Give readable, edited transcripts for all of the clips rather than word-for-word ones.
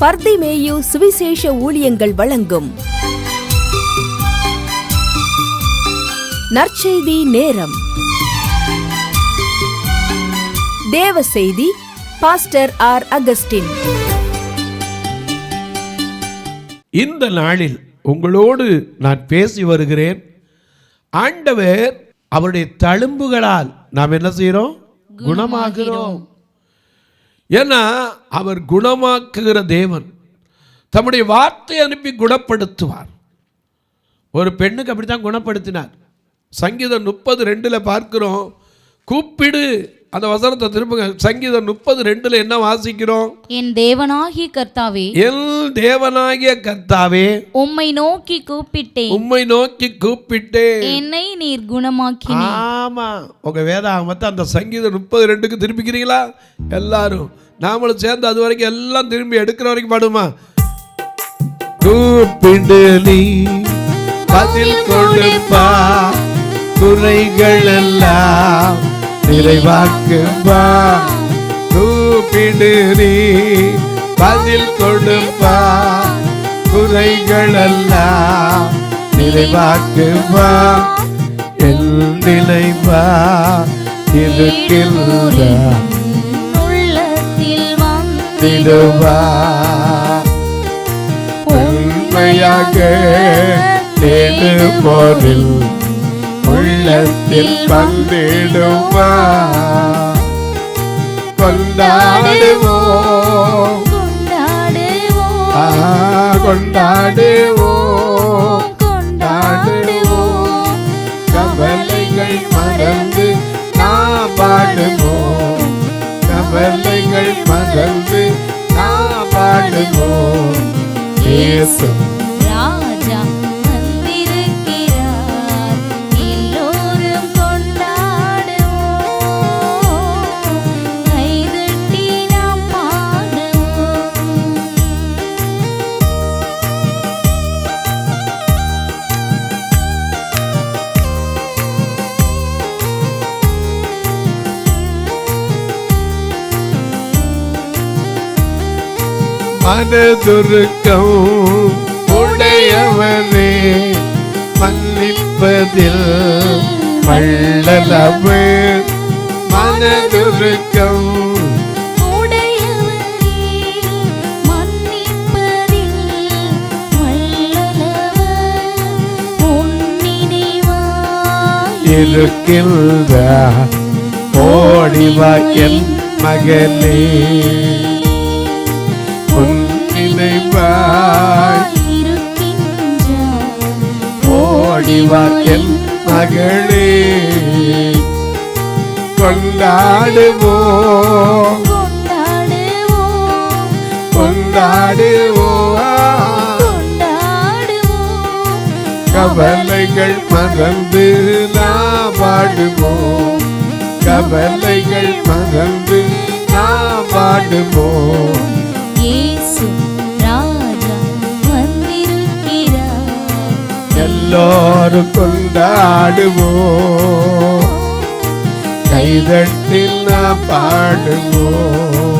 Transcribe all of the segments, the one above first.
பர்திமேயு சுவிசேஷ ஊழியங்கள் வழங்கும் நற்செய்தி நேரம். தேவ செய்தி பாஸ்டர் ஆர். அகஸ்டின். இந்த நாளில் உங்களோடு நான் பேசி வருகிறேன். ஆண்டவர் அவருடைய தழும்புகளால் நாம் என்ன செய்கிறோம்? குணமாகிறோம். ஏன்னா அவர் குணமாக்குகிற தேவன். தம்முடைய வார்த்தை அனுப்பி குணப்படுத்துவார். ஒரு பெண்ணுக்கு அப்படித்தான் குணப்படுத்தினார். சங்கீதம் 30:2 பார்க்கிறோம். கூப்பிடு, அந்த வசனத்தை திரும்ப. சங்கீதம் 30:2 என்ன வாசிக்கிறோம்? என் தேவனாகிய கர்த்தாவே, என் தேவனாகிய கர்த்தாவே, உம்மை நோக்கி கூப்பிட்டேன், உம்மை நோக்கி கூப்பிட்டேன், என்னை நீர் குணமாக்கினீர். ஆமா, உங்க வேதாகமத்தை அந்த சங்கீதம் 32க்கு திருப்பிக்கிறீங்களா? எல்லாரும் நாமளும் சேர்ந்து அது வரைக்கும் எல்லாம் திரும்பி எடுக்கிற வரைக்கும் பாடுமா? கூப்பிடு நீ பதில் கொடுப்பா, குறைகள் எல்லாம் நிறைவாக்குப்பா. கூப்பிடு நீ பதில் கொடுப்பா, குறைகள் எல்லாம் நிறைவாக்குப்பா. என் நிலைவா இருக்கின்ற உள்ளத்தில் வந்திடுவா. உண்மையாக தேடுவோரில் உள்ளத்தில் வந்திடுவா. கொண்டாடுவோம், கொண்டாடுவோம், கொண்டாடுவோம். கவலைகள் மறந்து நாம் பாடுவோம், கவலைகள் மறந்து நாம் பாடுவோம். இயேசு ராஜா வந்திருக்கிறார், எல்லோரும் கொண்டாடுவோம், கைதட்டி நாம் பாடுவோம். மனதுருக்கம் உடையவனே, மன்னிப்பதில் வள்ளலவே. மனதுருக்கம் உடையவரே, மன்னிப்பதில் வல்லவர். உன்னினைவாய் இருக்கின்ற ஓடிவா என் மகனே, நினைவாய் ஓடிவா என் மகளே. கொண்டாடுவோம், கொண்டாடுவோம், கவலைகள் மறந்து நாம் பாடுவோம், கவலைகள் மறந்து நாம் பாடுவோம். இயேசு ராஜா வந்திருக்கிறார், எல்லாரும் கொண்டாடுவோம், கைதட்டில் நாம் பாடுவோம்.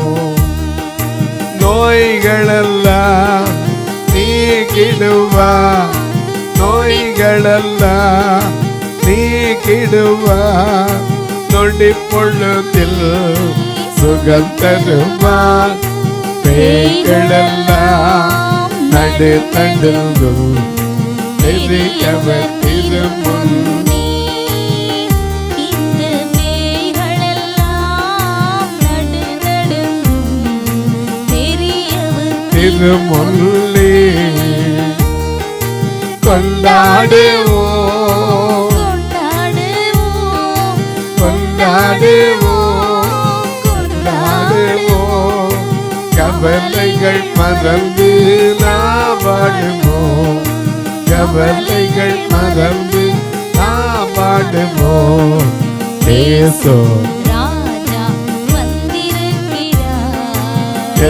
நோய்களெல்லாம் நீக்கிடுவா, நோய்களெல்லாம் நீக்கிடுவா. நொடி பொழுதில் சுகம் தருவார். பேய்களெல்லாம் நடு தடுங்கும், பெரியவர் திருமுன். இந்த பேய்களெல்லாம் நடுநடுங்கும், பெரியவர் திருமுன்னே. கொண்டாடுவோம், கொண்டாடுவோம், கொண்டாடுவோம். கவலைகள் மறந்து நாம் பாடுவோம், கவலைகள் மறந்து நாம் பாடுவோம். இயேசு ராஜா வந்திருக்கிறார்,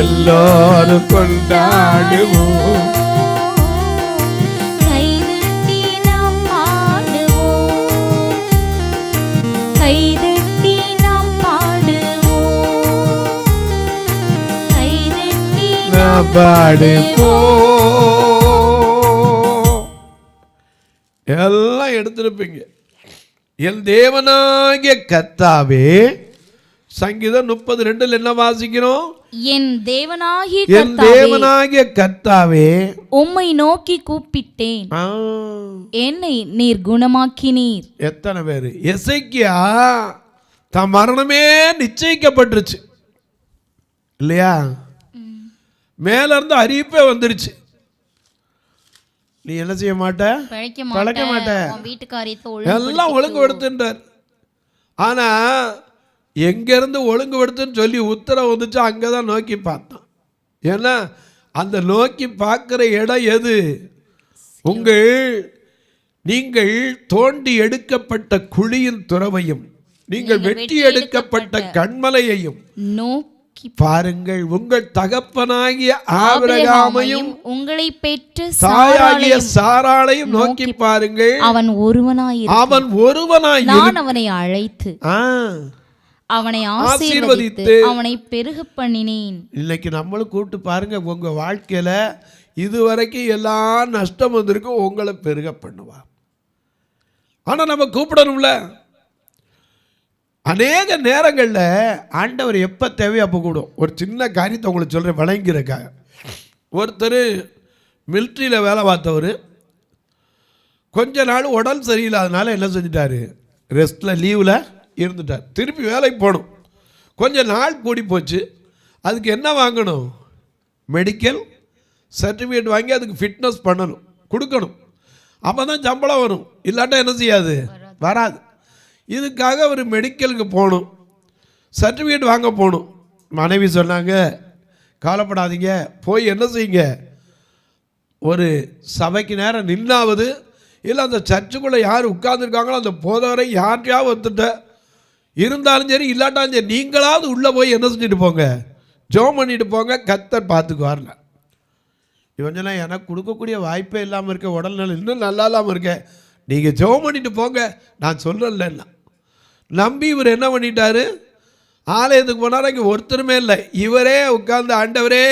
எல்லாரும் கொண்டாடுவோம், கைதட்டி நாம் பாடுவோம், கைதட்டி நாம் பாடுவோம், கைதட்டி காப்பாடு போ. எல்லாம் எடுத்திருப்பீங்க. என் தேவனாகிய கர்த்தாவே, சங்கீதம் 32 என்ன வாசிக்கிறோம்? என் தேவனாகிய என் தேவனாகிய கர்த்தாவே, உம்மை நோக்கி கூப்பிட்டேன், என்னை நீர் குணமாக்கினீர். எத்தனை பேரு எசேக்கியா தன் மரணமே நிச்சயிக்கப்பட்டுருச்சு இல்லையா? மேல இருந்து அறிவிப்பே வந்துருச்சு. நீ என்ன செய்ய மாட்ட? பழைக்க மாட்ட. எல்லாம் ஒழுங்குபடுத்துன்றார். ஆனா எங்க இருந்து ஒழுங்குபடுத்துன்னு சொல்லி உத்தரவு வந்துச்சு, அங்கதான் நோக்கி பார்த்தான். ஏன்னா அந்த நோக்கி பார்க்கிற இடம் எது? நீங்கள் தோண்டி எடுக்கப்பட்ட குழியின் துறவையும் நீங்கள் வெட்டி எடுக்கப்பட்ட கண்மலையையும் நோக்கி பாருங்கள். உங்கள் தகப்பனாகிய ஆபிரகாமையும் உங்களை பெற்ற தாயாகிய சாராளையும் நோக்கி பாருங்கள். அவன் ஒருவனாய் நான் அவனை அழைத்து அவனை ஆசீர்வதித்து அவனை பெருக பண்ணினேன். இன்னைக்கு நம்மளும் கூப்பிட்டு பாருங்க. உங்க வாழ்க்கையில இதுவரைக்கும் எல்லாம் நஷ்டம் வந்திருக்கும், உங்களை பெருக பண்ணுவா. ஆனா நம்ம கூப்பிடணும்ல. அநேக நேரங்களில் ஆண்டவர் எப்போ தேவையோ அப்போ கூடும். ஒரு சின்ன காரியத்தை உங்களுக்கு சொல்கிறேன் வழங்கிறக்காக. ஒருத்தர் மிலிட்ரியில் வேலை பார்த்தவர் கொஞ்ச நாள் உடல் சரியில்லாதனால என்ன செஞ்சிட்டாரு? ரெஸ்ட்டில் லீவில் இருந்துட்டார். திருப்பி வேலைக்கு போகணும். கொஞ்ச நாள் கூடி போச்சு. அதுக்கு என்ன வாங்கணும்? மெடிக்கல் சர்டிஃபிகேட் வாங்கி அதுக்கு ஃபிட்னஸ் பண்ணணும், கொடுக்கணும். அப்போ தான் சம்பளம் வரும். இல்லாட்டா என்ன செய்யாது? வராது. இதுக்காக ஒரு மெடிக்கலுக்கு போகணும், சர்டிஃபிகேட் வாங்க போகணும். மனைவி சொன்னாங்க, கவலைப்படாதீங்க, போய் என்ன செய்யுங்க, ஒரு சபைக்கு நேரம் நின்னாவது இல்லை அந்த சர்ச்சுக்குள்ளே யார் உட்கார்ந்துருக்காங்களோ அந்த போதவரை யார்கிட்டையாவது ஒத்துட்ட இருந்தாலும் சரி, இல்லாட்டாலும் சரி, நீங்களாவது உள்ளே போய் என்ன செஞ்சுட்டு போங்க, ஜெபம் பண்ணிட்டு போங்க, கர்த்தர் பார்த்துக்குவார்ல. இவஞ்செல்லாம் எனக்கு கொடுக்கக்கூடிய வாய்ப்பே இல்லாமல் இருக்க, உடல்நிலை இன்னும் நல்லா இல்லாமல் இருக்க, நீங்கள் ஜெபம் பண்ணிட்டு போங்க, நான் சொல்கிறேன்ல. நம்பி இவர் என்ன பண்ணிட்டாரு? ஆலயத்துக்கு போனார். இங்கே ஒருத்தருமே இல்லை. இவரே உட்கார்ந்து, ஆண்டவரே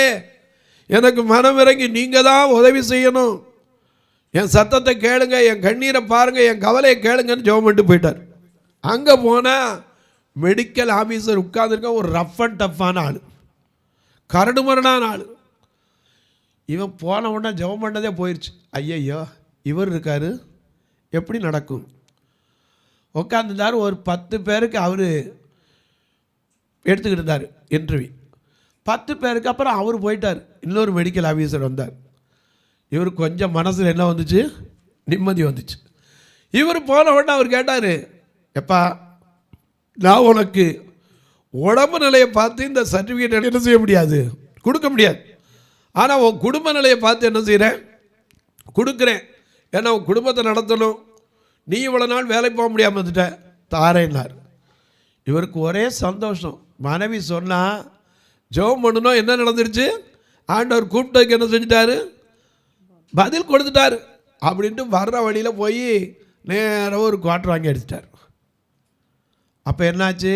எனக்கு மனம் இறங்கி நீங்கள் தான் உதவி செய்யணும், என் சத்தத்தை கேளுங்க, என் கண்ணீரை பாருங்கள், என் கவலையை கேளுங்கன்னு ஜெபம் பண்ணிட்டு போயிட்டார். அங்கே போனால் மெடிக்கல் ஆஃபீஸர் உட்கார்ந்துருக்க ஒரு ரஃப் அண்ட் டஃப்பான ஆள், கரடுமுரடான ஆள். இவன் போன உடனே ஜெபம் பண்ணதே போயிடுச்சு. ஐயையோ இவர் இருக்கார், எப்படி நடக்கும்? உட்காந்துருந்தார். ஒரு 10 பேருக்கு அவர் எடுத்துக்கிட்டு இருந்தார் இன்டர்வியூ. 10 பேருக்கு அப்புறம் அவர் போயிட்டார். இன்னொரு மெடிக்கல் ஆஃபீஸர் வந்தார். இவர் கொஞ்சம் மனசில் என்ன வந்துச்சு? நிம்மதி வந்துச்சு. இவர் போன உடனே அவர் கேட்டார், எப்பா நான் உனக்கு உடம்பு நிலையை பார்த்து இந்த சர்டிஃபிகேட் என்ன செய்ய முடியாது, கொடுக்க முடியாது. ஆனால் உன் குடும்ப நிலையை பார்த்து என்ன செய்கிறேன், கொடுக்குறேன். ஏன்னா உன் குடும்பத்தை நடத்தணும், நீ இவ்வளோ நாள் வேலைக்கு போக முடியாமல் வந்துட்ட, தாரேன்னார். இவருக்கு ஒரே சந்தோஷம். மனைவி சொன்னால் ஜெபம் பண்ணணும். என்ன நடந்துருச்சு? ஆண்டவர் கூப்பிட்டதுக்கு என்ன செஞ்சிட்டாரு? பதில் கொடுத்துட்டாரு. அப்படின்ட்டு வர்ற வழியில் போய் நேராக ஒரு குவார்ட்டர் வாங்கி அடிச்சிட்டார். அப்போ என்னாச்சு?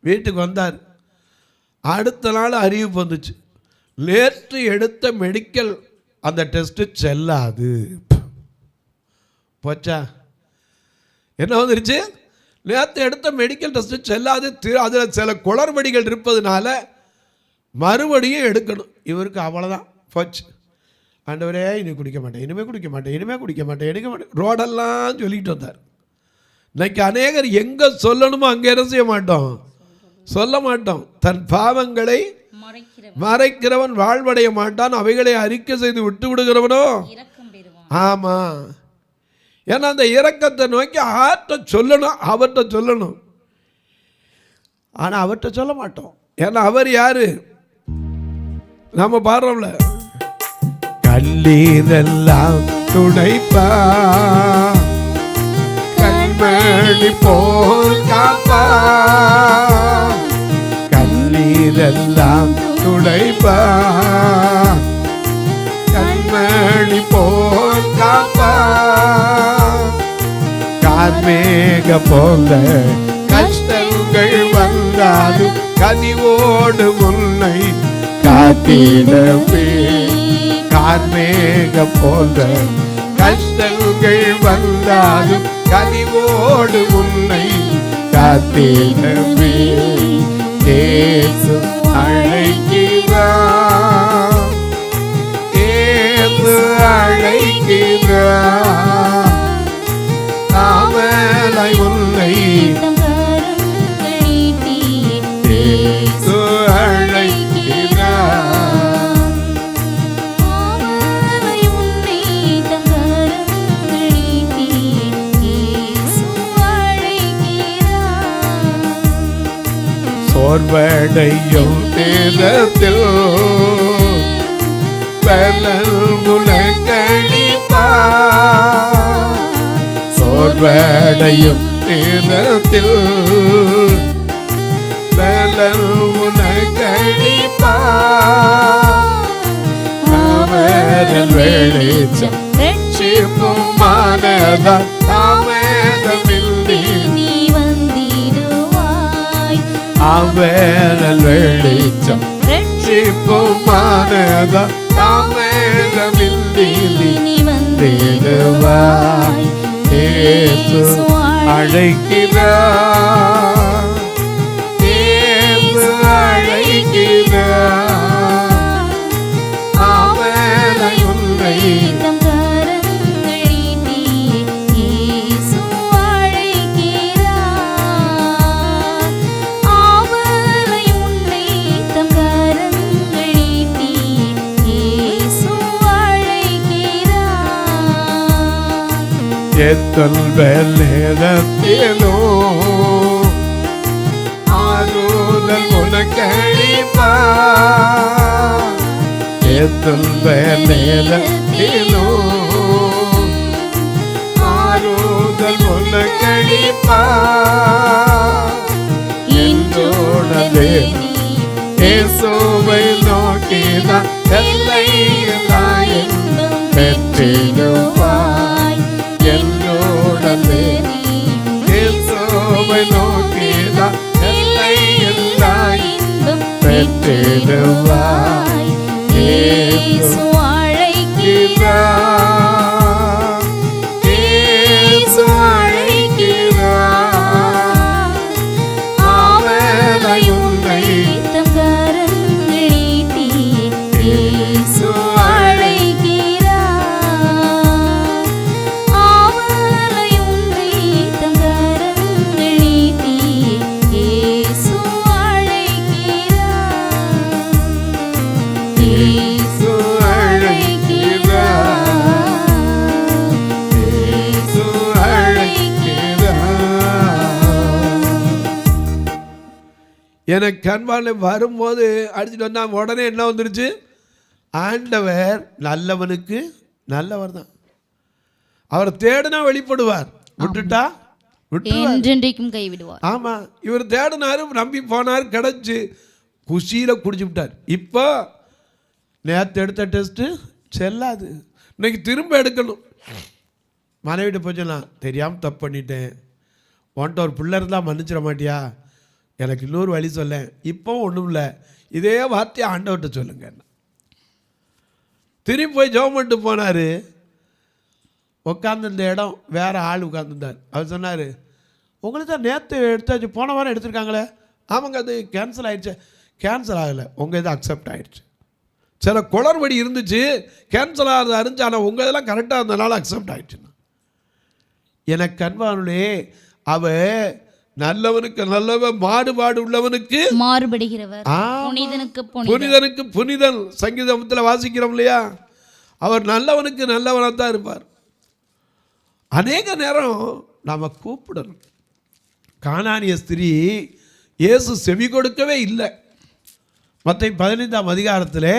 வீட்டுக்கு வந்தார். அடுத்த நாள் அறிவிப்பு வந்துச்சு, நேற்று எடுத்த மெடிக்கல் அந்த டெஸ்ட்டு செல்லாது. போச்சா? என்ன வந்துருச்சு? நேற்று எடுத்த மெடிக்கல் டெஸ்ட்டு செல்லாது. அதில் சில குளறுபடிகள் இருப்பதுனால மறுபடியும் எடுக்கணும். இவருக்கு அவ்வளோதான், போச்சு. ஆண்டவரே இனி குடிக்க மாட்டேன், இனிமேல் குடிக்க மாட்டேன், இனிமேல் குடிக்க மாட்டேன், எடுக்க மாட்டேன், ரோடெல்லாம் சொல்லிட்டு வந்தார். இன்னைக்கு அநேகர் எங்கே சொல்லணுமோ அங்கே என்ன செய்ய மாட்டோம், சொல்ல மாட்டோம். தன் பாவங்களை மறைக்கிறவன் வாழ்வடைய மாட்டான், அவைகளை அறிக்கை செய்து விட்டு விடுகிறவனோ ஆமாம். ஏன்னா அந்த இரக்கத்தை நோக்கி ஆர்ட்ட சொல்லணும், அவர்கிட்ட சொல்லணும். ஆனால் அவர்கிட்ட சொல்ல மாட்டோம். ஏன்னா அவர் யாரு? நம்ம பாடுறோம்ல, கல்லீரெல்லாம் துடைப்பா, கண்மணி போல் காப்பா, கல்லீரெல்லாம் துடைப்பா, கண்மணி போல் காப்பா, கார்மேக போல கஷ்டங்கள் வந்தாலும் கனிவோடு உன்னை காத்திடவே. கார்மேகம் போன்ற கஷ்டங்கள் வந்தாலும் கனிவோடு உன்னை காத்திடவே இயேசு அழைக்கிறார். இயேசு அழைக்கிறார். அவளை உன்னை இயேசு அழைக்கிறார். சோர்வடையும் நேரத்தில் பலன் உனக்களிப்பார். சோர்வடையும் நேரத்தில் பலன் உனக்களிப்பார். அவரல் வெளிச்சம் ரட்சிப்பும் மானதால் தாமதமின்றி அவரல் வெளிச்சம் ரட்சிப்பும் மானதால் தாமதமின்றி வந்திடுவாய். இயேசு அழைக்கிறார். இயேசு அழைக்கிறார். அவளை உன்னை எத்தொல்பல் நேரத்திலோ ஆறுதல் உனக்களிப்பார். எத்தொல்பல் நேரத்திலோ ஆறுதல் உனக்களிப்பார். என்றோடவே இயேசுவை நோக்கினார். எல்லை எல்லாம் பெற்றிடுவாய். என்னோடவே இயேசுவை நோக்கினார். எல்லை எல்லாம் பெற்றிடுவாய். இயேசு அழைக்கிறார். இயேசு அழைக்கிறார். அவளை உன்னை இயேசு எனக்கு அன்பான வரும்போது அடிச்சுட்டு வந்தா உடனே என்ன வந்துருச்சு? ஆண்டவர் நல்லவனுக்கு நல்லவர் தான். அவர் தேடினா வெளிப்படுவார், விட்டுட்டா என்றென்றைக்கும் கைவிடுவார். ஆமா, இவர் தேடினாரு, நம்பி போனார், கிடைச்சு குஷியில குடிச்சு விட்டார். இப்போ நேற்று எடுத்த டெஸ்ட்டு செல்லாது, இன்னைக்கு திரும்ப எடுக்கணும். மனைவிட்ட போச்சலாம், தெரியாமல் தப்பு பண்ணிட்டேன், உன்ட்ட ஒரு பிள்ளை இருந்தால் மன்னிச்சிட மாட்டியா, எனக்கு இன்னொரு வழி சொல்ல. இப்போ ஒன்றும் இல்லை, இதே வார்த்தையை ஆண்டவர்கிட்ட சொல்லுங்க. திரும்பி போய் ஜெபம் பண்ணிட்டு போனார். உட்காந்துருந்த இடம் வேறு ஆள் உட்காந்துருந்தார். அவர் சொன்னார், உங்களுக்கு தான் நேற்று எடுத்தாச்சு, போன வாரம் எடுத்துருக்காங்களே. ஆமாங்க, அது கேன்சல் ஆகிடுச்சு. கேன்சல் ஆகலை, உங்கள் இது அக்செப்ட் ஆகிடுச்சு. சில குளறுபடி இருந்துச்சு, கேன்சல் ஆகிறதா இருந்துச்சு, ஆனால் உங்கள் இதெல்லாம் கரெக்டாக இருந்தனால அக்செப்ட் ஆகிடுச்சுன்னா. எனக்கு அன்பானுடைய அவ நல்லவனுக்கு நல்லவன், மாறுபாடு உள்ளவனுக்கு மாறுபடுகிறவர், புனிதனுக்கு புனிதனுக்கு புனிதன். சங்கீதத்தில் வாசிக்கிறோம் இல்லையா? அவர் நல்லவனுக்கு நல்லவனாக தான் இருப்பார். அநேக நேரம் நாம் கூப்பிடணும். கானானிய ஸ்திரீ இயேசு செவி கொடுக்கவே இல்லை. மத்தேயு 15ஆம் அதிகாரத்தில்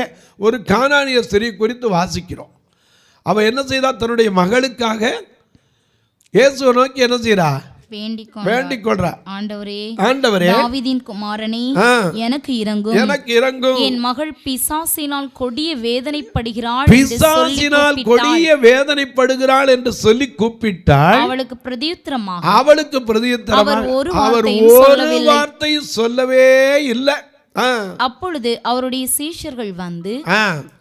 ஒரு கானானிய ஸ்திரீ குறித்து வாசிக்கிறோம். அவள் என்ன செய்தா? தன்னுடைய மகளுக்காக இயேசுவை நோக்கி என்ன செய்யறா? வேண்டிக் கொள்றா. ஆண்டவரே, தாவீதின் குமாரனே, எனக்கு இரங்கும், எனக்கு இரங்கும். என் மகள் பிசாசினால் கொடிய வேதனைப்படுகிறாள், பிசாசினால் கொடிய வேதனைப்படுகிறாள் என்று சொல்லி கூப்பிட்டாள். அவளுக்கு பிரதியுத்தரமாக அவர் ஒரு வார்த்தை சொல்லவே இல்லை. ஆ, அப்பொழுது அவருடைய சீஷர்கள் வந்து, ஆ.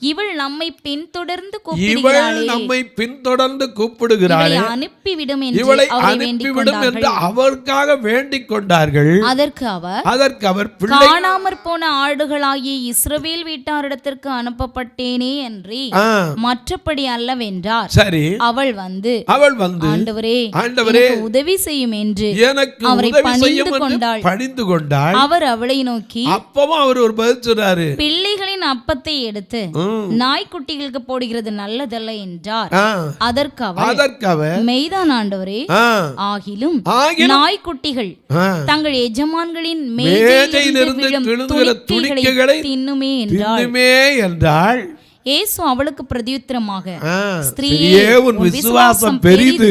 இவள் நம்மை பின்தொடர்ந்து இவள் கூப்பிடுகிறாளே, நம்மை பின்தொடர்ந்து கூப்பிடுகிறாளே, இவளை அனுப்பிவிடும் என்று இவளை அவரை வேண்டிக் அனுப்பிவிடும் என்று கொண்டார்கள். அவருக்காக வேண்டிக் கொண்டார்கள். அதற்கு அவர் பிள்ளை காணாமற் போன ஆடுகளாகிய இஸ்ரவேல் வீட்டாரிடத்திற்கு அனுப்பப்பட்டேனே அன்றி ஆ, மற்றபடி அல்லவென்றார். சரி. அவள் வந்து, ஆண்டவரே, எனக்கு உதவி செய்யும் என்று எனக்கு அவரை உதவி பணிந்து செய்யும் என்று கொண்டாள். பணிந்து கொண்டாள். அவர் அவளை நோக்கி, அப்பவும் அவர் ஒரு பதில் சொல்றாரு, பிள்ளைகளின் அப்பத்தை எடுத்து நாய்க்குட்டிகளுக்கு போடுகிறது நல்லதல்ல என்றார். ஆ, அதற்கு அவர், மெய்தான் ஆண்டவரே, ஆ, ஆகிலும் ஆகிலும் நாய்க்குட்டிகள் ஆ, தங்கள் எஜமான்களின் மேஜையிலிருந்து மேஜையிலிருந்து விழுந்துகிற துணிக்கைகளை தின்னுமே என்றாள். தின்னுமே என்றாள். இயேசு அவளுக்கு பிரதியுத்தரமாக, ஆ, ஸ்திரீயே, ஸ்திரீயே, உன் விசுவாசம் பெரிது,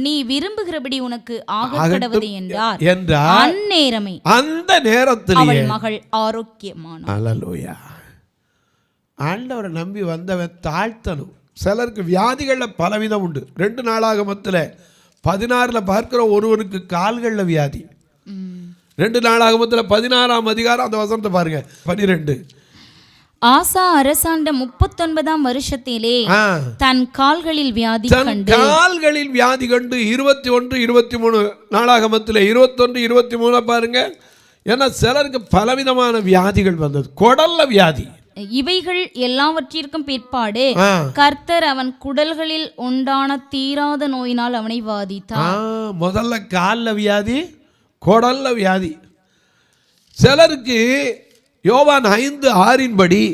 நீ விரும்புகிறபடி உனக்கு ஆகக்கடவது என்றார். என்றார். அந்நேரமே அந்த நேரத்திலேயே அவள் மகள் ஆரோக்கியமானாள். அல்லேலூயா. ஆண்டவரை நம்பி வந்தவன் தாழ்த்தணும். சிலருக்கு வியாதிகள்ல பலவிதம் உண்டு. 2 நாளாகமத்தில் 16 பார்க்கிறோம், ஒருவனுக்கு கால்களில் வியாதி. 2 நாளாகமத்தில் 16ஆம் அதிகாரம் அந்த வசனத்தை பாருங்க, 12. ஆசா அரசாண்ட 39ஆம் வருஷத்திலே தன் கால்களில் வியாதி கண்டு, கால்களில் வியாதி கண்டு 21, 23 நாளாகமத்தில் 21, 23 பாருங்க. ஏன்னா சிலருக்கு பலவிதமான வியாதிகள் வந்தது. குடல்ல வியாதி. இவைகள் எல்லாவற்றிற்கும் பிற்பாடு கர்த்தர் அவன் குடல்களில் உண்டான தீராத நோயினால் அவனை வாதித்தார். முதல்ல கால்ல வியாதி, குடல்ல வியாதி. சிலருக்கு யோவான் 5:6 படி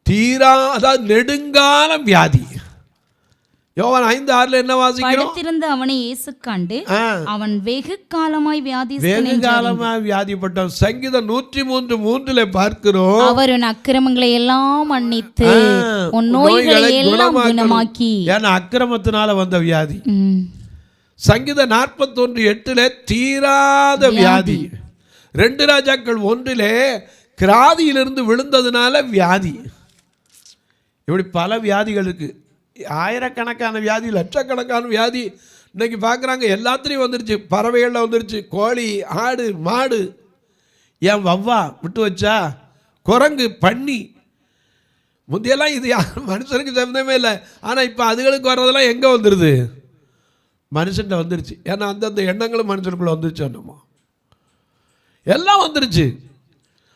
தீராத நெடுங்காலம் வியாதி. யோவான் 5:6 என்ன வாசிக்கிறோம்? படுத்திருந்த அவனை இயேசு கண்டு, அவன் வெகு காலமாய் வியாதிப்பட்டான். சங்கீதம் 103:3 பார்க்கிறோம், அவர் உன் அக்கிரமங்களை எல்லாம் மன்னித்து உன் நோய்களை எல்லாம் குணமாக்கி. ஏன்னா அக்கிரமத்தினால வந்த வியாதி. சங்கீதம் 41:8 தீராத வியாதி. 2 ராஜாக்கள் 1 கிராதியிலிருந்து விழுந்ததுனால வியாதி. இப்படி பல வியாதிகள் இருக்கு. ஆயிரக்கணக்கான வியாதி, லட்சக்கணக்கான வியாதி இன்னைக்கு பார்க்குறாங்க. எல்லாத்துலேயும் வந்துருச்சு. பறவைகளில் வந்துருச்சு, கோழி, ஆடு, மாடு, ஏன் வவ்வா விட்டு வச்சா, குரங்கு, பன்னி. முந்தையெல்லாம் இது மனுஷனுக்கு சம்மந்தமே இல்லை. ஆனால் இப்போ அதுகளுக்கு வர்றதெல்லாம் எங்கே வந்துடுது? மனுஷன்ட்ட வந்துருச்சு. ஏன்னா அந்தந்த எண்ணங்களும் மனுஷனுக்குள்ளே வந்துருச்சு. என்னமோ எல்லாம் வந்துருச்சு.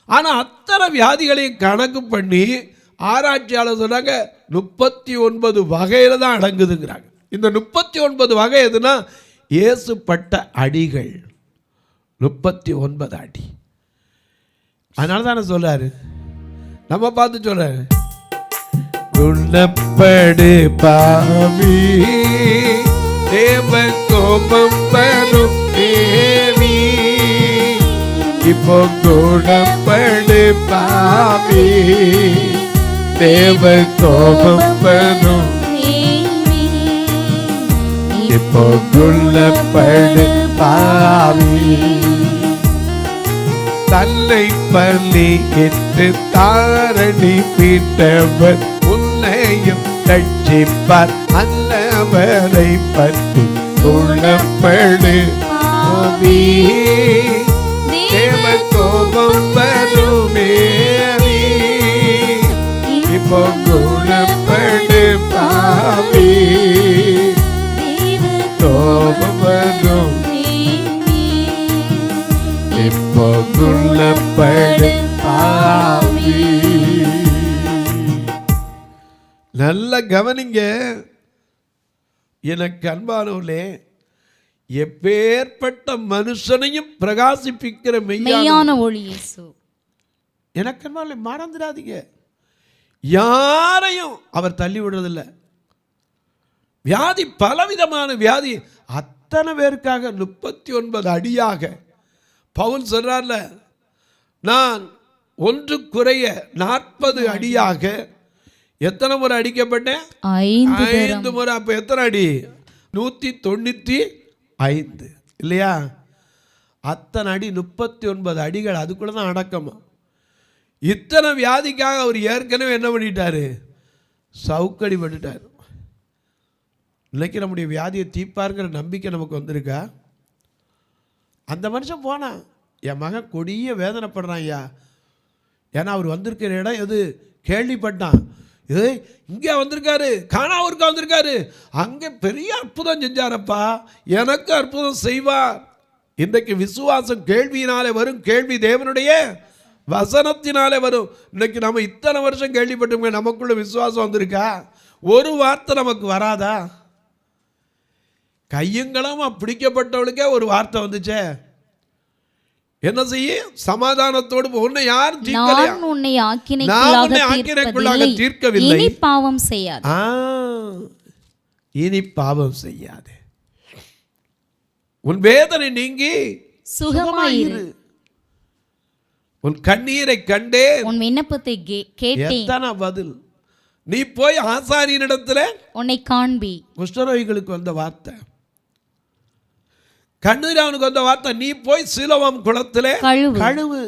ஆனால் அத்தனை வியாதிகளையும் கணக்கு பண்ணி ஆராய்ச்சியாளர் சொன்னாங்க 39 வகையில் தான் அடங்குதுங்கிறாங்க. இந்த 39 வகை எதுனா இயேசு பட்ட அடிகள் 39 அடி. அதனால தானே சொல்றாரு, நம்ம பார்த்து சொல்றாரு, குணப்படு பாவி தேவ கோபம் வரும் தேவி, இப்போ குணப்படு பாவி தேவ கோபம் வரும், இப்போ குணப்படு பாவி. தன்னை பலி என்று தாரணி மீட்டவர் உன்னையும் ரட்சிப்பார், அன்னவரை பற்றி குணப்படு பாவி தேவ கோபம் வருமே, இப்போ குணப்படு பாவி கோபம் வரும், இப்போ குணப்படு பாவி. நல்ல கவனிங்க எனக்கு அன்பானவர்களே, எப்பேற்பட்ட மனுஷனையும் பிரகாசிப்பிக்கிற மெய்யான ஒளி இயேசு. எனக்கு அன்பானவர்களே, மறந்துடாதீங்க, யாரையும் அவர் தள்ளி விடுறதில்லை. வியாதி பலவிதமான வியாதி, அத்தனை பேருக்காக 39 அடியாக பவுல் சொல்றார்ல, நான் ஒன்று குறைய 40 அடியாக எத்தனை முறை அடிக்கப்பட்டேன்? 5 முறை. அப்ப எத்தனை அடி? 195 இல்லையா? அத்தனை அடி 39 அடிகள், அதுக்குள்ள தான் அடக்கமா. இத்தனை வியாதிக்காக அவர் ஏற்கனவே என்ன பண்ணிட்டாரு? சவுக்கடி பண்ணிட்டார். இன்னைக்கு நம்முடைய வியாதியை தீர்ப்பாருங்கிற நம்பிக்கை நமக்கு வந்திருக்கா? அந்த மனுஷன் போனான், என் மகன் கொடிய வேதனைப்படுறான் ஐயா, ஏன்னா அவர் வந்திருக்கிற இடம் எது கேள்விப்பட்டான். ஏய், இங்கே வந்திருக்காரு, கானாவூருக்கு வந்திருக்காரு, அங்கே பெரிய அற்புதம் செஞ்சாரப்பா, எனக்கு அற்புதம் செய்வார். இன்றைக்கு விசுவாசம் கேள்வியினாலே வரும், கேள்வி தேவனுடைய வசனத்தினாலே வரும். இன்னைக்கு நம்ம இத்தனை வருஷம் கேள்விப்பட்டோமே, நமக்குள்ள விசுவாசம் வந்திருக்கா? ஒரு வார்த்தை நமக்கு வராதா? கையங்களமா பிடிக்கப்பட்டவளுக்கே ஒரு வார்த்தை வந்துச்சே, என்ன செய்ய? சமாதானத்தோடு உன்னை யார் தீர்க்கலையா? நான் உன்னை ஆக்கினைக்குள்ளாக தீர்க்கவில்லை, இனி பாவம் செய்யாதே. இனி பாவம் செய்யாதே, உன் வேதனை நீங்கி சுகமாயிரு, உன் கண்ணீரை கண்டே, உன் விண்ணப்பத்தை கேட்டேன். எத்தனை பதில்! நீ போய் ஆசாரியனிடத்துல உன்னை காண்பி. குஷ்டரோகிகளுக்கு வந்த வார்த்தை, கண்ணீராவனுக்கு வந்த வார்த்தை, நீ போய் சிலோவாம் குளத்திலே கழுவு.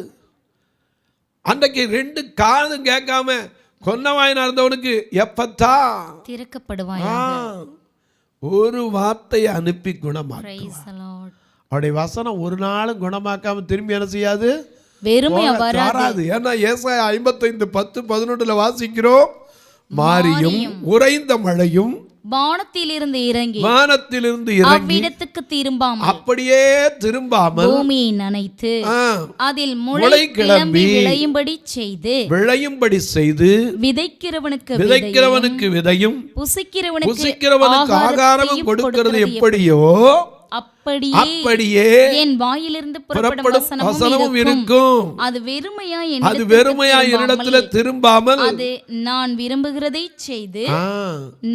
அன்றைக்கு 2 காதும் கேட்காம கொன்னவாயினா இருந்தவனுக்கு எப்பத்தா திறக்கப்படுவாய், ஒரு வார்த்தையை அனுப்பி குணமாக்குவார். அவருடைய வசனம் ஒரு நாளும் குணமாக்காம திரும்பி என்ன செய்யாது? வெறுமையா வராது. ஏன்னா ஏசாயா 55:10-11 வாசிக்கிறோம், மாரியும் உறைந்த மழையும் வானத்திலிருந்து இறங்கி அவ்விடத்துக்கு திரும்பாமல், அப்படியே திரும்பாமல் பூமியை நனைத்து அதில் முளை கிளம்பி விளையும்படி செய்து விதைக்கிறவனுக்கு விதையும் புசிக்கிறவனுக்கு ஆகாரமும் கொடுக்கிறது எப்படியோ அப்படியே என் வாயிலிருந்து புறப்படும் வசனமும் இருக்கும். அது வெறுமையா என்னிடத்துல திரும்பாமல், அது நான் விரும்புகிறதை செய்து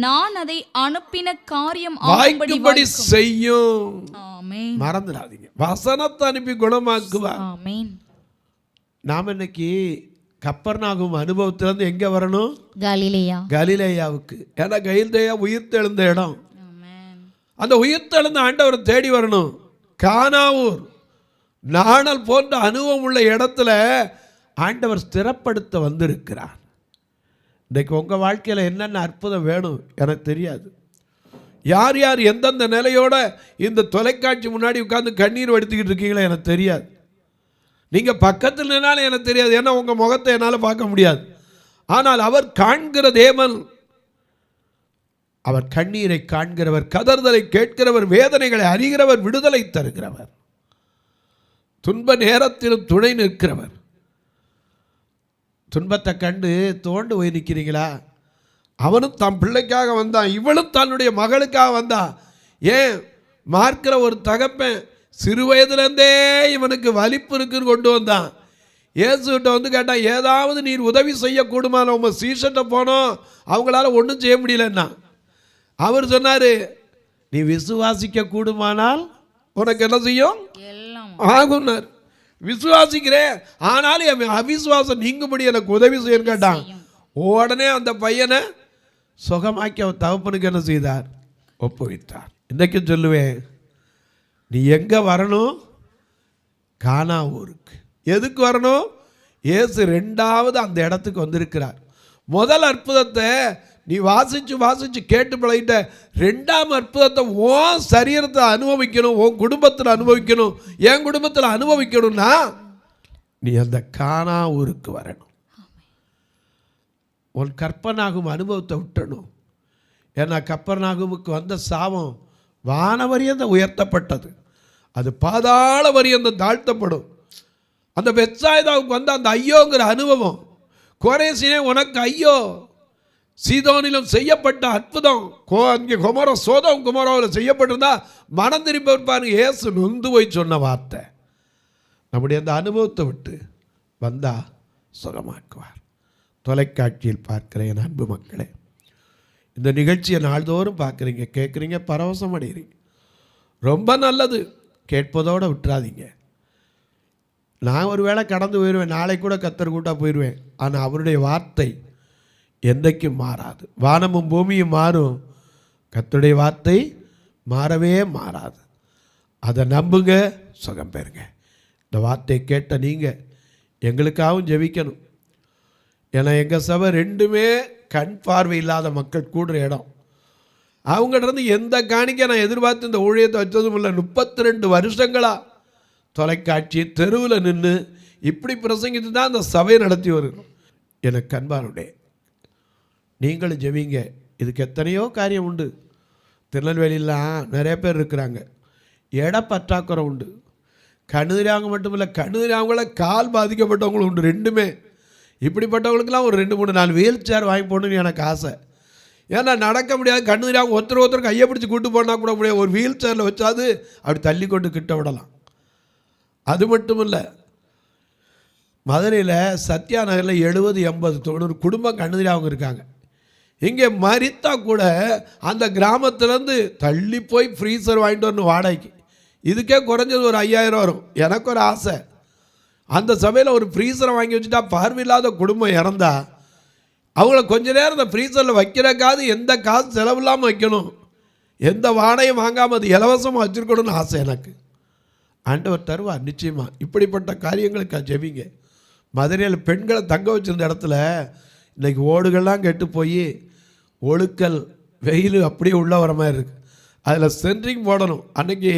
நான் அதை அனுப்பின காரியம் ஆகும்படி செய்யும். ஆமென். மறந்துடாதீங்க, வசனத்தை அனுப்பி குணமாக்குவார். ஆமென். நாம இன்னைக்கு கப்பர்நாகும் அனுபவத்திலிருந்து எங்க வரணும்? கலிலேயாவுக்கு. ஏன்னா கலிலேயா உயிர்த்தெழுந்த இடம். அந்த உயிர்த்தெழுந்த ஆண்டவரை தேடி வரணும். கானாவூர் நாணல் போன்ற அனுபவம் உள்ள இடத்துல ஆண்டவர் ஸ்திரப்படுத்த வந்திருக்கிறார். இன்றைக்கு உங்கள் வாழ்க்கையில் என்னென்ன அற்புதம் வேணும் எனக்கு தெரியாது. யார் யார் எந்தெந்த நிலையோட இந்த தொலைக்காட்சி முன்னாடி உட்கார்ந்து கண்ணீர் வடித்துக்கிட்டு இருக்கீங்களோ எனக்கு தெரியாது. நீங்கள் பக்கத்தில் நின்னாலும் எனக்கு தெரியாது, ஏன்னா உங்கள் முகத்தை என்னால் பார்க்க முடியாது. ஆனால் அவர் காண்கிற தேவன், அவர் கண்ணீரை காண்கிறவர், கதறுதலை கேட்கிறவர், வேதனைகளை அறிகிறவர், விடுதலை தருகிறவர், துன்ப நேரத்திலும் துணை நிற்கிறவர். துன்பத்தை கண்டு தோண்டு போய் நிற்கிறீங்களா? அவனும் தன் பிள்ளைக்காக வந்தான், இவளும் தன்னுடைய மகளுக்காக வந்தா. ஏன் மார்க்கிற ஒரு தகப்பன் சிறு வயதுலேருந்தே இவனுக்கு வலிப்பு இருக்குன்னு கொண்டு வந்தான். இயேசுகிட்ட வந்து கேட்டான், ஏதாவது நீர் உதவி செய்யக்கூடுமான உங்கள் சீஷன்ட்ட போனோம், அவங்களால ஒன்றும் செய்ய முடியலன்னா. அவர் சொன்னாரு, நீ விசுவாசிக்க கூடுமானால் உனக்கு என்ன செய்யும்? ஆகும்னார். விசுவாசிக்கிறேன், ஆனாலும் என் அவிசுவாசம் நீங்கும்படி எனக்கு உதவி செய்யன்னு கேட்டான். உடனே அந்த பையனை சுகமாக்கி அவர் தகப்பனுக்கு என்ன செய்தார்? ஒப்புவித்தார். இன்றைக்கும் சொல்லுவேன், நீ எங்கே வரணும்? கானாவூருக்கு. எதுக்கு வரணும்? இயேசு 2வது அந்த இடத்துக்கு வந்திருக்கிறார். முதல் அற்புதத்தை நீ வாசிச்சு கேட்டு பழகிட்ட. 2ஆம் அற்புதத்தை உன் சரீரத்தை அனுபவிக்கணும், உன் குடும்பத்தில் அனுபவிக்கணும், என் குடும்பத்தில் அனுபவிக்கணும்னா நீ அந்த கானாவூருக்கு வரணும். உன் கற்பனாகும் அனுபவத்தை விட்டணும். ஏன்னா கப்பர்நாகுமுக்கு வந்த சாபம் வானவரியந்த உயர்த்தப்பட்டது, அது பாதாள வரியந்த தாழ்த்தப்படும். அந்த பெத்சாய்தாவுக்கு வந்த அந்த ஐயோங்கிற அனுபவம், கோரேசினே உனக்கு ஐயோ, சீதோனிலும் செய்யப்பட்ட அற்புதம் அங்கே சோதோம் குமரோவில் செய்யப்பட்டிருந்தா மனம் திரும்பி இருப்பாருங்க. இயேசு நொந்து போய் சொன்ன வார்த்தை. நம்முடைய அந்த அனுபவத்தை விட்டு வந்தா சுகமாக்குவார். தொலைக்காட்சியில் பார்க்கிற என் அன்பு மக்களே, இந்த நிகழ்ச்சியை நாள்தோறும் பார்க்குறீங்க, கேட்குறீங்க, பரவசம் அடைகிறீங்க. ரொம்ப நல்லது. கேட்பதோடு விட்டுறாதீங்க. நான் ஒரு வேளை கடந்து போயிடுவேன், நாளை கூட கத்தர் கூட்டா போயிடுவேன். ஆனால் அவருடைய வார்த்தை என்றைக்கும் மாறாது. வானமும் பூமியும் மாறும், கர்த்தருடைய வார்த்தை மாறவே மாறாது. அதை நம்புங்க, சுகம் பெறுங்க. இந்த வார்த்தையை கேட்ட நீங்கள் எங்களுக்காகவும் ஜெபிக்கணும். ஏன்னா எங்கள் சபை 2மே கண் பார்வை இல்லாத மக்கள் கூடுற இடம். அவங்ககிட்ட எந்த காணிக்கை நான் எதிர்பார்த்து இந்த ஊழியத்தை வச்சதும் இல்லை. 32 வருஷங்களா தொலைக்காட்சி தெருவில் நின்று இப்படி பிரசங்கித்து தான் அந்த சபையை நடத்தி வருகிறோம். எனக்கு அன்பானுடைய நீங்களும் ஜெபிங்க. இதுக்கு எத்தனையோ காரியம் உண்டு. திருநெல்வேலியெலாம் நிறைய பேர் இருக்கிறாங்க, இட பற்றாக்குறை உண்டு. கணுதிராங்க மட்டும் இல்லை, கணுதிராங்கள கால் பாதிக்கப்பட்டவங்களும் உண்டு. ரெண்டுமே. இப்படிப்பட்டவங்களுக்கெல்லாம் ஒரு 2-3-4 வீல் சேர் வாங்கி போடணுன்னு எனக்கு ஆசை. ஏன்னா நடக்க முடியாது. கண்ணுதிராங்க ஒருத்தர் கையை பிடிச்சி கூட்டு போனால் கூட முடியாது. ஒரு வீல் சேரில் வச்சாது அப்படி தள்ளி கொண்டு கிட்ட விடலாம். அது மட்டும் இல்லை, மதுரையில் சத்யா நகரில் 70-80-90 குடும்பம் கண்ணுதிராங்க இருக்காங்க. இங்கே மரித்தா கூட அந்த கிராமத்துலேருந்து தள்ளி போய் ஃப்ரீசர் வாங்கிட்டு வரணும் வாடகைக்கு. இதுக்கே குறைஞ்சது ஒரு 5000 வரும். எனக்கு ஒரு ஆசை, அந்த சபையில் ஒரு ஃப்ரீசரை வாங்கி வச்சுட்டா பார்வையில்லாத குடும்பம் இறந்தா அவங்கள கொஞ்ச நேரம் அந்த ஃப்ரீசரில் வைக்கிறக்காவது எந்த காசு செலவில்லாமல் வைக்கணும், எந்த வாடகையும் வாங்காமல் அது இலவசமாக வச்சுருக்கணும்னு ஆசை எனக்கு. ஆண்டவர் தருவார் நிச்சயமாக. இப்படிப்பட்ட காரியங்களுக்கு ஜெபிங்க. மதுரையில் பெண்களை தங்க வச்சுருந்த இடத்துல இன்றைக்கி ஓடுகள்லாம் கெட்டு போய் ஒழுக்கல் வெயில் அப்படியே உள்ள வர மாதிரி இருக்குது. அதில் சென்ட்ரிங் போடணும். அன்றைக்கி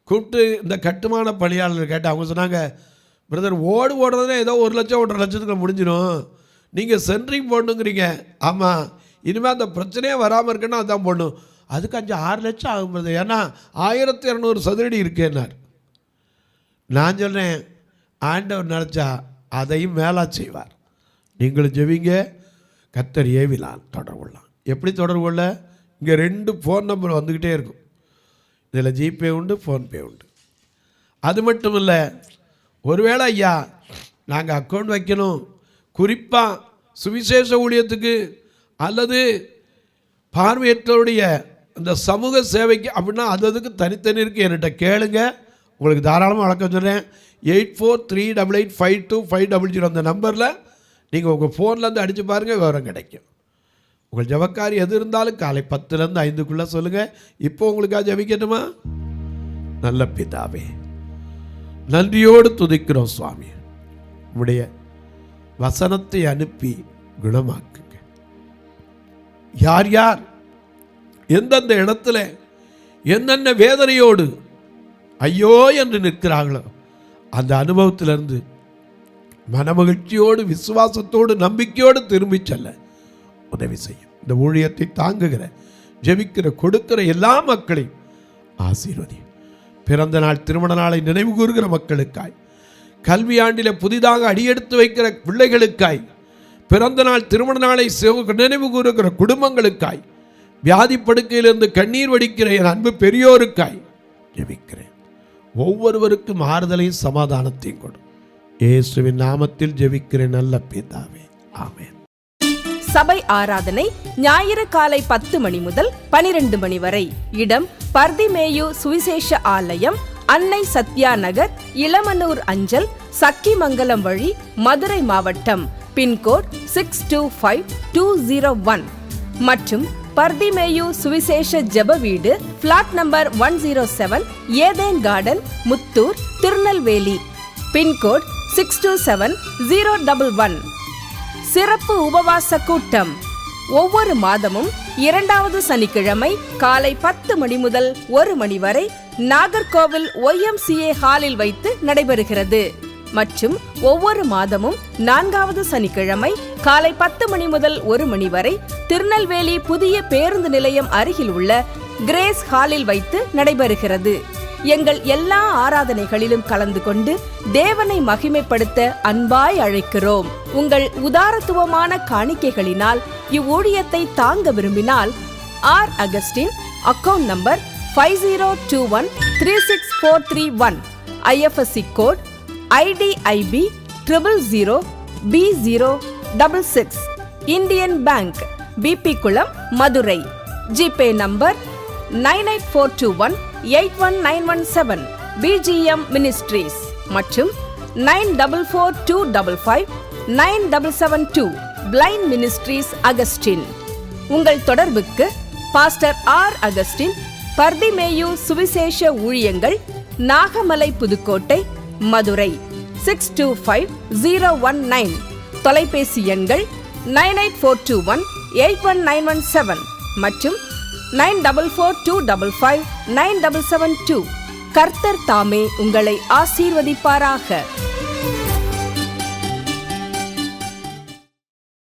கூப்பிட்டு இந்த கட்டுமான பணியாளர் கேட்டு அவங்க சொன்னாங்க, பிரதர் ஓடு ஓடுறதுனே ஏதோ 1 லட்சம் 1.5 லட்சத்துக்கு முடிஞ்சிடும், நீங்கள் சென்ட்ரிங் போடணுங்கிறீங்க. ஆமாம், இனிமேல் அந்த பிரச்சனையே வராமல் இருக்குன்னா அதான் போடணும். அதுக்கு 5-6 லட்சம் ஆகும் பிரதர், ஏன்னா 1200 சதுரடி இருக்கேன்னார். நான் சொல்கிறேன், ஆண்டவர் நினச்சா அதையும் மேலா செய்வார். நீங்களும் ஜெபிங்க. கர்த்தர் ஏவிலால் தொடர்பு கொள்ளலாம். எப்படி தொடர்பு கொள்ள? இங்கே 2 ஃபோன் நம்பர் வந்துக்கிட்டே இருக்கும். இதில் ஜிபே உண்டு, ஃபோன்பே உண்டு. அது மட்டும் இல்லை, ஒருவேளை ஐயா நாங்கள் அக்கௌண்ட் வைக்கணும் குறிப்பாக சுவிசேஷ ஊழியத்துக்கு அல்லது பார்வையற்றோருடைய அந்த சமூக சேவைக்கு அப்படின்னா அதுக்கு தனித்தனி இருக்குது. என்கிட்ட கேளுங்க, உங்களுக்கு தாராளமாக வழக்கம் சொல்கிறேன். 8438852500 அந்த நம்பரில் நீங்கள் உங்கள் ஃபோன்லேருந்து அடித்து பாருங்கள், விவரம் கிடைக்கும். உங்கள் ஜபக்காரி எது இருந்தாலும் காலை 10லேருந்து 5க்குள்ளே சொல்லுங்கள். இப்போ உங்களுக்காக ஜபிக்கட்டுமா? நல்ல பிதாவே, நன்றியோடு துதிக்கிறோம் சுவாமி. உடைய வசனத்தை அனுப்பி குணமாக்குங்க. யார் யார் எந்தெந்த இடத்துல என்னென்ன வேதனையோடு ஐயோ என்று நிற்கிறார்களோ அந்த அனுபவத்திலிருந்து மனமகிழ்ச்சியோடு விசுவாசத்தோடு நம்பிக்கையோடு திரும்பி செல்ல உதவி செய்யும். இந்த ஊழியத்தை தாங்குகிற ஜெபிக்கிற கொடுக்கிற எல்லா மக்களையும் ஆசீர்வதி. பிறந்த நாள் திருமண நாளை நினைவு கூறுகிற மக்களுக்காய், கல்வி ஆண்டில் புதிதாக அடியெடுத்து வைக்கிற பிள்ளைகளுக்காய், பிறந்த நாள் திருமண நாளை நினைவு கூறுகிற குடும்பங்களுக்காய், வியாதி படுக்கையிலிருந்து கண்ணீர் வடிக்கிற என் அன்பு பெரியோருக்காய் ஜெபிக்கிறேன். ஒவ்வொருவருக்கும் ஆறுதலையும் சமாதானத்தையும் கொடு. இயேசுவின் நாமத்தில் ஜெபிக்கிறேன் நல்ல பிதாவே, ஆமென். சபை ஆராதனை ஞாயிறு காலை 10 மணி முதல் 12 மணி வரை. இடம் பர்திமேயு சுவிசேஷ ஆலயம், அன்னை சத்யா நகர், இளமனூர் அஞ்சல், சக்கிமங்கலம் வழி, மதுரை மாவட்டம். பின்கோட் 625201 மற்றும் பர்திமேயு சுவிசேஷ ஜெப வீடு, flat number 107, Eden garden, Muthur, Tirunelveli. Pincode 627011. சிறப்பு உபவாச கூட்டம் ஒவ்வொரு மாதமும் 2வது சனிக்கிழமை காலை 10 மணி முதல் 1 மணி வரை நாகர்கோவில் YMCA ஹாலில் வைத்து நடைபெறுகிறது. மற்றும் ஒவ்வொரு மாதமும் 4வது சனிக்கிழமை காலை 10 மணி முதல் 1 மணி வரை திருநெல்வேலி புதிய பேருந்து நிலையம் அருகில் உள்ள கிரேஸ் ஹாலில் வைத்து நடைபெறுகிறது. எங்கள் எல்லா ஆராதனைகளிலும் கலந்து கொண்டு தேவனை மகிமைப்படுத்த அன்பாய் அழைக்கிறோம். உங்கள் உதாரத்துவமான காணிக்கைகளினால் இவ்வூழியத்தை தாங்க விரும்பினால் R Augustine, account number 5021364331, IFSC code IDIB 000B066, Indian bank, BP Kulam, Madurai. GPay number 9842181917, BGM ministries மற்றும் 9442559772, பிளைண்ட் மினிஸ்ட்ரீஸ் அகஸ்டின். உங்கள் தொடர்புக்கு பாஸ்டர் ஆர் அகஸ்டின், பர்திமேயு சுவிசேஷ ஊழியங்கள், நாகமலை, புதுக்கோட்டை, மதுரை 625019. தொலைபேசி எண்கள் 9842181917 மற்றும் 9442559772. கர்த்தர் தாமே உங்களை ஆசீர்வதிப்பாராக.